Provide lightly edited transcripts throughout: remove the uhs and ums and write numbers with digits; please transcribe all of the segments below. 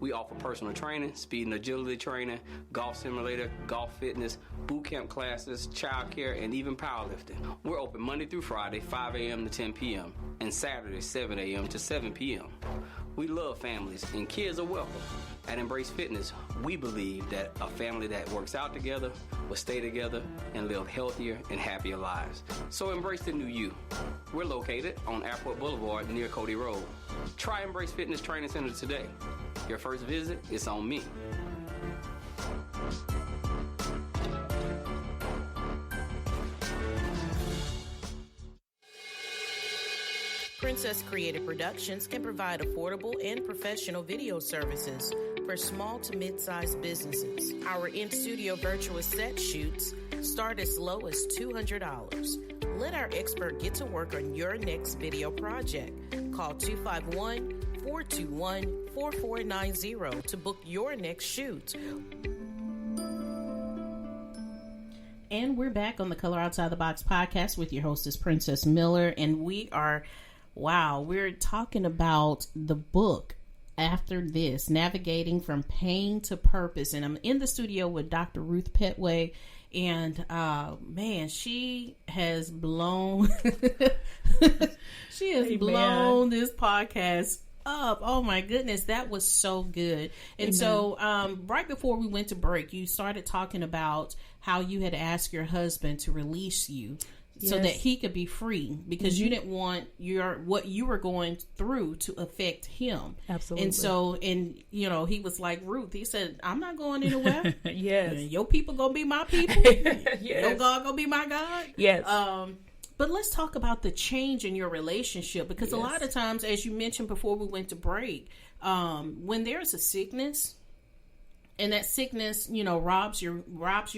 We offer personal training, speed and agility training, golf simulator, golf fitness, boot camp classes, child care, and even powerlifting. We're open Monday through Friday, 5 a.m. to 10 p.m., and Saturday, 7 a.m. to 7 p.m. We love families, and kids are welcome. At Embrace Fitness, we believe that a family that works out together will stay together and live healthier and happier lives. So embrace the new you. We're located on Airport Boulevard near Cody Road. Try Embrace Fitness Training Center today. Your first visit is on me. Princess Creative Productions can provide affordable and professional video services for small to mid-sized businesses. Our in-studio virtual set shoots start as low as $200. Let our expert get to work on your next video project. Call 251-421-4490 to book your next shoot. And we're back on the Color Outside the Box podcast with your hostess, Princess Miller, and we're talking about the book, After This, Navigating from Pain to Purpose. And I'm in the studio with Dr. Ruth Pettway. And, man, she has blown, blown this podcast up. Oh, my goodness. That was so good. And so right before we went to break, you started talking about how you had asked your husband to release you. Yes. So that he could be free, because you didn't want what you were going through to affect him. Absolutely. And so, he was like, Ruth, he said, I'm not going anywhere. Yes. Your people gonna be my people. Yes. Your God gonna be my God. Yes. But let's talk about the change in your relationship, because a lot of times, as you mentioned before we went to break, when there's a sickness, and that sickness, robs you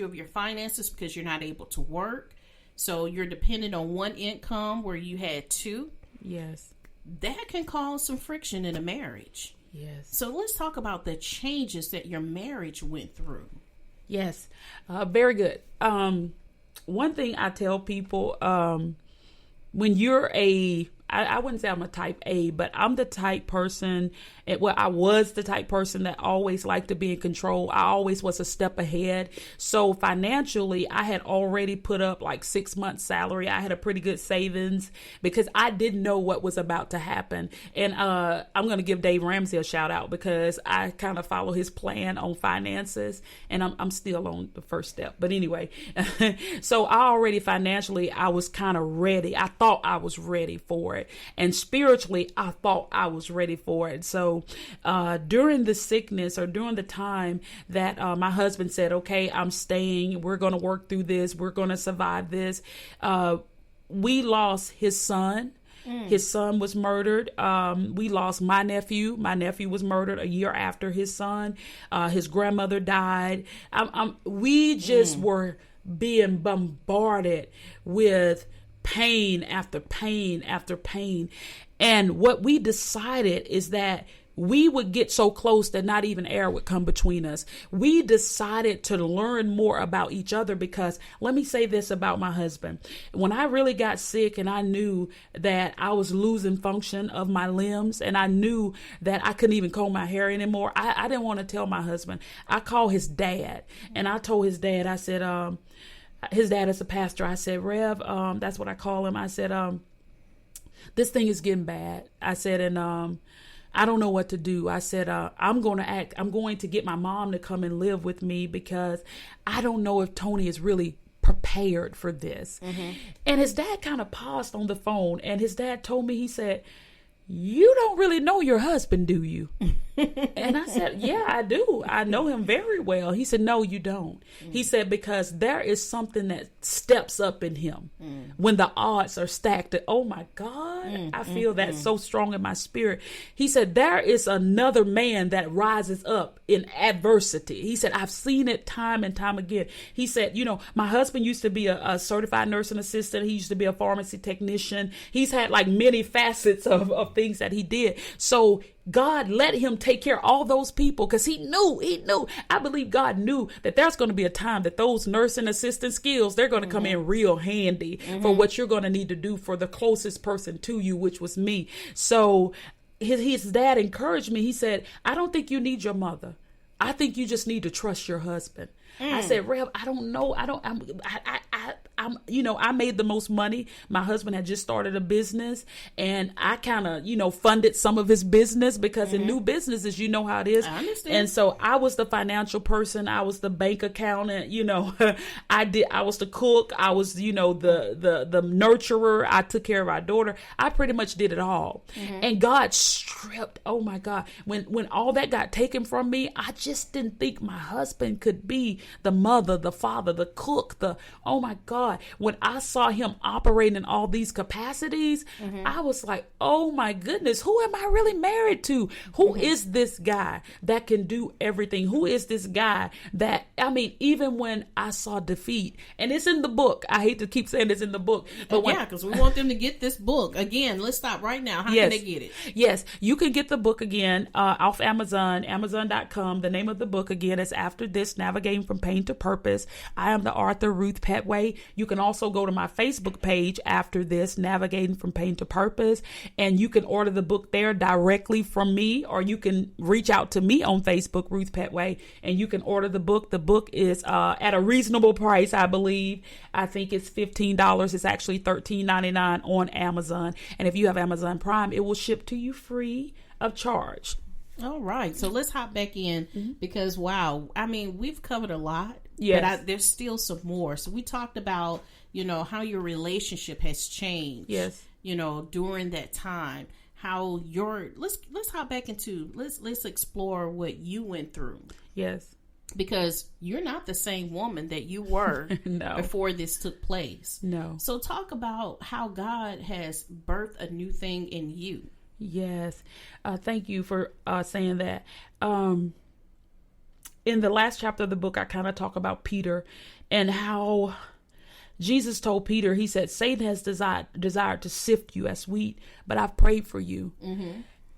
of your finances because you're not able to work. So you're dependent on one income where you had two. Yes. That can cause some friction in a marriage. Yes. So let's talk about the changes that your marriage went through. Yes. Very good. One thing I tell people, when you're I wouldn't say I'm a type A, but I'm the type person, I was the type person that always liked to be in control. I always was a step ahead. So financially, I had already put up like 6 months salary. I had a pretty good savings because I didn't know what was about to happen. And I'm going to give Dave Ramsey a shout out, because I kind of follow his plan on finances, and I'm still on the first step. But anyway, so I already financially, I was kind of ready. I thought I was ready for it. And spiritually, I thought I was ready for it. So during the sickness, or during the time that my husband said, okay, I'm staying, we're going to work through this, we're going to survive this, we lost his son. His son was murdered. We lost my nephew. My nephew was murdered a year after his son. His grandmother died. We just were being bombarded with pain after pain after pain. And what we decided is that we would get so close that not even air would come between us. We decided to learn more about each other, because let me say this about my husband. When I really got sick and I knew that I was losing function of my limbs, and I knew that I couldn't even comb my hair anymore, I didn't want to tell my husband. I called his dad, and I told his dad, I said, his dad is a pastor. I said, Rev, that's what I call him. I said, this thing is getting bad. I said, and I don't know what to do. I said, I'm going to get my mom to come and live with me, because I don't know if Tony is really prepared for this. Mm-hmm. And his dad kind of paused on the phone, and his dad told me, he said, you don't really know your husband, do you? And I said, yeah, I do. I know him very well. He said, no, you don't. He said, because there is something that steps up in him when the odds are stacked. Oh my God, I feel that so strong in my spirit. He said, there is another man that rises up in adversity. He said, I've seen it time and time again. He said, my husband used to be a certified nursing assistant. He used to be a pharmacy technician. He's had like many facets of things that he did. So God let him take care of all those people, because he knew, I believe God knew that there's going to be a time that those nursing assistant skills, they're going to come in real handy for what you're going to need to do for the closest person to you, which was me. So his dad encouraged me. He said, I don't think you need your mother. I think you just need to trust your husband. I said, Rev, I don't know. I made the most money. My husband had just started a business, and I kind of, funded some of his business because in new businesses, you know how it is. I understand. And so I was the financial person. I was the bank accountant. I was the cook. I was, the nurturer. I took care of our daughter. I pretty much did it all. And God stripped. Oh my God. When all that got taken from me, I just didn't think my husband could be the mother, the father, the cook, oh my God. When I saw him operating in all these capacities, I was like, oh my goodness, who am I really married to? Who is this guy that can do everything? Who is this guy that, even when I saw defeat, and it's in the book, I hate to keep saying it's in the book, but because we want them to get this book. Again, let's stop right now. How can they get it? Yes, you can get the book again off Amazon, Amazon.com. The name of the book again is After This, Navigating from Pain to Purpose. I am the author, Ruth Pettway. You can also go to my Facebook page, After This, Navigating from Pain to Purpose, and you can order the book there directly from me, or you can reach out to me on Facebook, Ruth Pettway, and you can order the book. The book is at a reasonable price, I believe. I think it's $15. It's actually $13.99 on Amazon. And if you have Amazon Prime, it will ship to you free of charge. All right. So let's hop back in because, wow, we've covered a lot. Yes. But there's still some more. So we talked about, how your relationship has changed. Yes. During that time, how let's hop back into, let's explore what you went through. Yes. Because you're not the same woman that you were No. before this took place. No. So talk about how God has birthed a new thing in you. Yes. Thank you for saying that. In the last chapter of the book, I kind of talk about Peter and how Jesus told Peter, he said, Satan has desired to sift you as wheat, but I've prayed for you.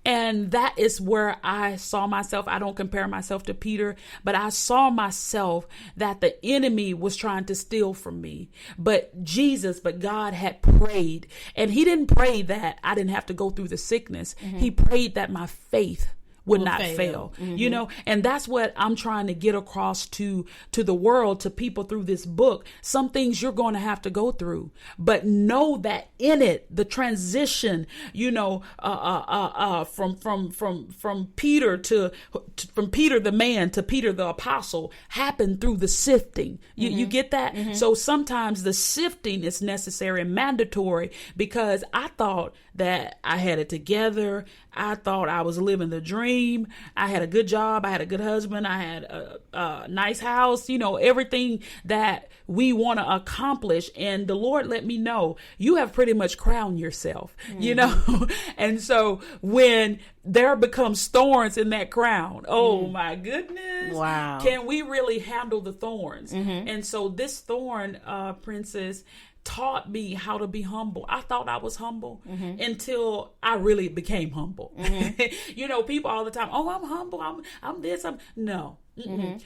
And that is where I saw myself. I don't compare myself to Peter, but I saw myself that the enemy was trying to steal from me. But God had prayed, and he didn't pray that I didn't have to go through the sickness. He prayed that my faith would not fail. And that's what I'm trying to get across to the world, to people through this book. Some things you're going to have to go through, but know that in it, the transition, from Peter from Peter the man to Peter the apostle happened through the sifting. You get that? So sometimes the sifting is necessary and mandatory, because I thought that I had it together. I thought I was living the dream. I had a good job. I had a good husband. I had a nice house, everything that we want to accomplish. And the Lord let me know, you have pretty much crowned yourself, And so when there becomes thorns in that crown, oh my goodness. Wow. Can we really handle the thorns? And so this thorn, Princess, taught me how to be humble. I thought I was humble until I really became humble. People all the time, oh, I'm humble. I'm this. No.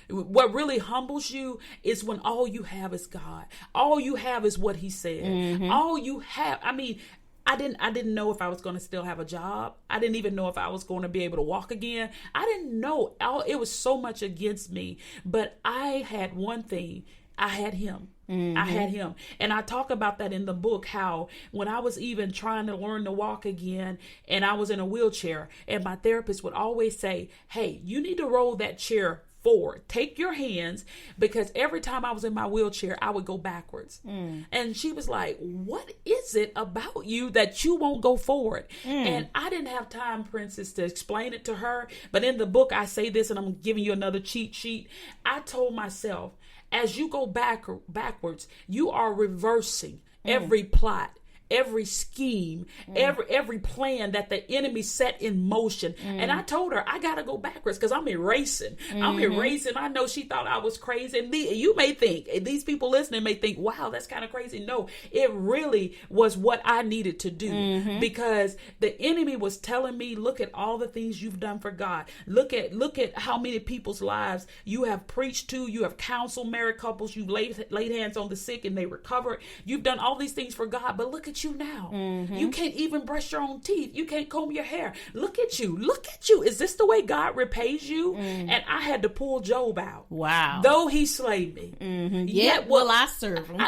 What really humbles you is when all you have is God. All you have is what he said. All you have. I didn't know if I was going to still have a job. I didn't even know if I was going to be able to walk again. I didn't know. It was so much against me. But I had one thing. I had him. I had him. And I talk about that in the book, how when I was even trying to learn to walk again and I was in a wheelchair, and my therapist would always say, hey, you need to roll that chair forward. Take your hands, because every time I was in my wheelchair, I would go backwards. And she was like, what is it about you that you won't go forward? And I didn't have time, Princess, to explain it to her. But in the book, I say this, and I'm giving you another cheat sheet. I told myself, as you go backwards, you are reversing every plot, every scheme, every plan that the enemy set in motion. And I told her, I got to go backwards because I'm erasing. I'm erasing. I know she thought I was crazy. And you may think, these people listening may think, wow, that's kind of crazy. No, it really was what I needed to do, because the enemy was telling me, look at all the things you've done for God. Look at how many people's lives you have preached to. You have counseled married couples. You laid hands on the sick and they recovered. You've done all these things for God, but look at at you now. You can't even brush your own teeth. You can't comb your hair. Look at you. Look at you. Is this the way God repays you? And I had to pull Job out. Wow. Though he slayed me. Yet will I serve him.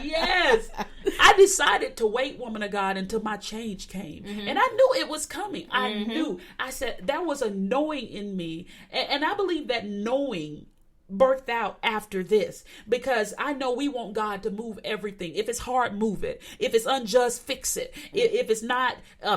Yes. I decided to wait, woman of God, until my change came. And I knew it was coming. I knew. I said, that was a knowing in me. And I believe that knowing birthed out after this, because I know we want God to move everything. If it's hard, move it. If it's unjust, fix it. If it's not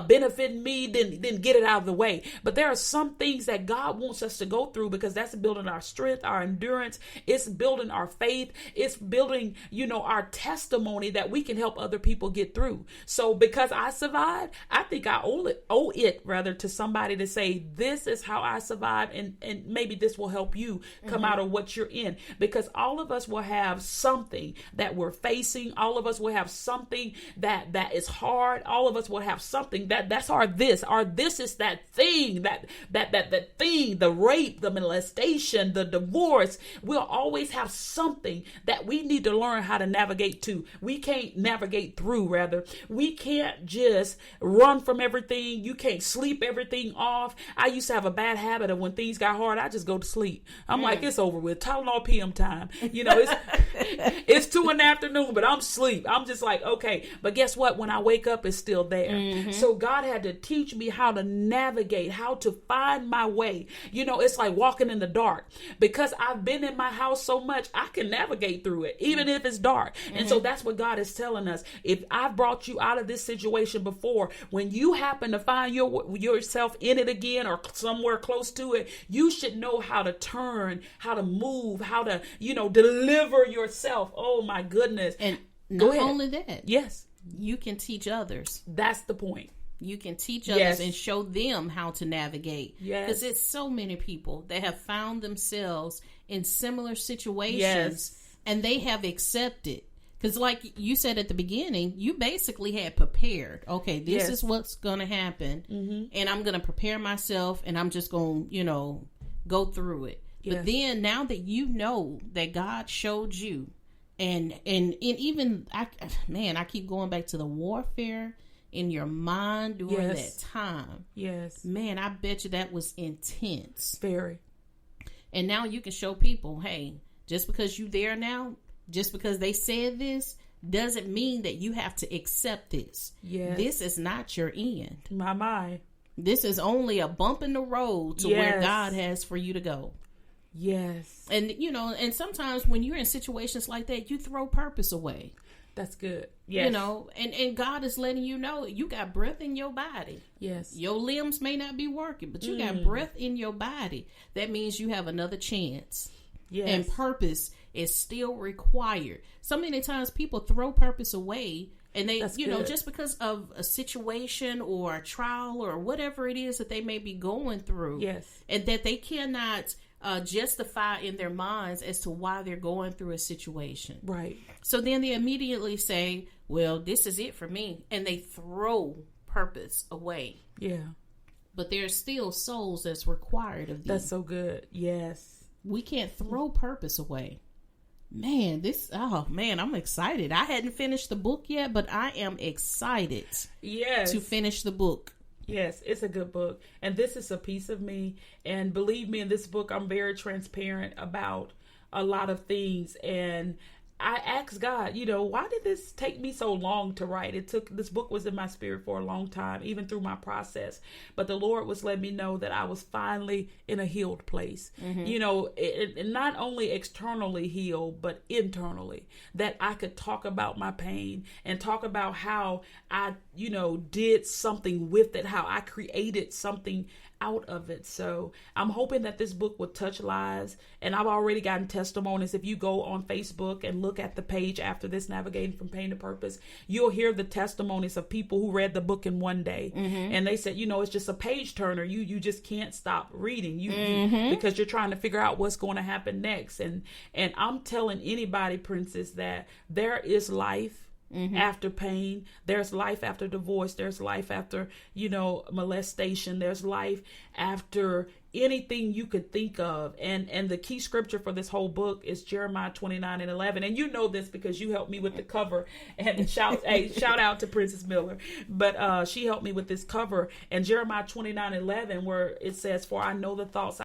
benefiting me, then get it out of the way. But there are some things that God wants us to go through, because that's building our strength, our endurance. It's building our faith. It's building, our testimony that we can help other people get through. So because I survived, I think I owe it to somebody to say, this is how I survived, and maybe this will help you come out of what you're in, because all of us will have something that we're facing. All of us will have something that is hard. All of us will have something that's our this. Our this is that thing, that thing, the rape, the molestation, the divorce. We'll always have something that we need to learn how to navigate to. We can't navigate through, rather. We can't just run from everything. You can't sleep everything off. I used to have a bad habit of when things got hard, I just go to sleep. I'm like, it's over with. Tylenol PM time. It's 2 p.m, but I'm asleep. I'm just like, okay. But guess what? When I wake up, it's still there. So God had to teach me how to navigate, how to find my way. It's like walking in the dark. Because I've been in my house so much, I can navigate through it, even if it's dark. And so that's what God is telling us. If I've brought you out of this situation before, when you happen to find yourself in it again or somewhere close to it, you should know how to turn, how to move, how to, deliver yourself. Oh my goodness. And not only that. Yes. You can teach others. That's the point. You can teach others and show them how to navigate. Yes. Because it's so many people that have found themselves in similar situations and they have accepted. Because like you said at the beginning, you basically had prepared. Okay, this is what's going to happen. And I'm going to prepare myself and I'm just going to, go through it. But then now that you know that God showed you, and even I keep going back to the warfare in your mind during that time. Yes, man, I bet you that was intense. Very. And now you can show people, hey, just because you there now, just because they said this, doesn't mean that you have to accept this. Yes, this is not your end. My. This is only a bump in the road to where God has for you to go. Yes. And, and sometimes when you're in situations like that, you throw purpose away. That's good. Yes. And God is letting you know you got breath in your body. Yes. Your limbs may not be working, but you got breath in your body. That means you have another chance. Yes. And purpose is still required. So many times people throw purpose away. And they, just because of a situation or a trial or whatever it is that they may be going through. Yes. And that they cannot justify in their minds as to why they're going through a situation. Right. So then they immediately say, well, this is it for me. And they throw purpose away. Yeah. But there's still souls that's required of them. That's so good. Yes. We can't throw purpose away. Man, I'm excited. I hadn't finished the book yet, but I am excited to finish the book. Yes, it's a good book. And this is a piece of me. And believe me, in this book, I'm very transparent about a lot of things. And I asked God, why did this take me so long to write? This book was in my spirit for a long time, even through my process. But the Lord was letting me know that I was finally in a healed place. Mm-hmm. Not only externally healed, but internally, that I could talk about my pain and talk about how I, did something with it, how I created something out of it. So I'm hoping that this book will touch lives. And I've already gotten testimonies. If you go on Facebook and look at the page After This, Navigating from Pain to Purpose, you'll hear the testimonies of people who read the book in one day. Mm-hmm. And they said, it's just a page turner. You just can't stop reading because you're trying to figure out what's going to happen next. And I'm telling anybody, Princess, that there is life after pain. There's life after divorce. There's life after, molestation. There's life after anything you could think of. And the key scripture for this whole book is Jeremiah 29:11. And you know this because you helped me with the cover. And shout out to Princess Miller. But she helped me with this cover. And Jeremiah 29:11, where it says, "For I know the thoughts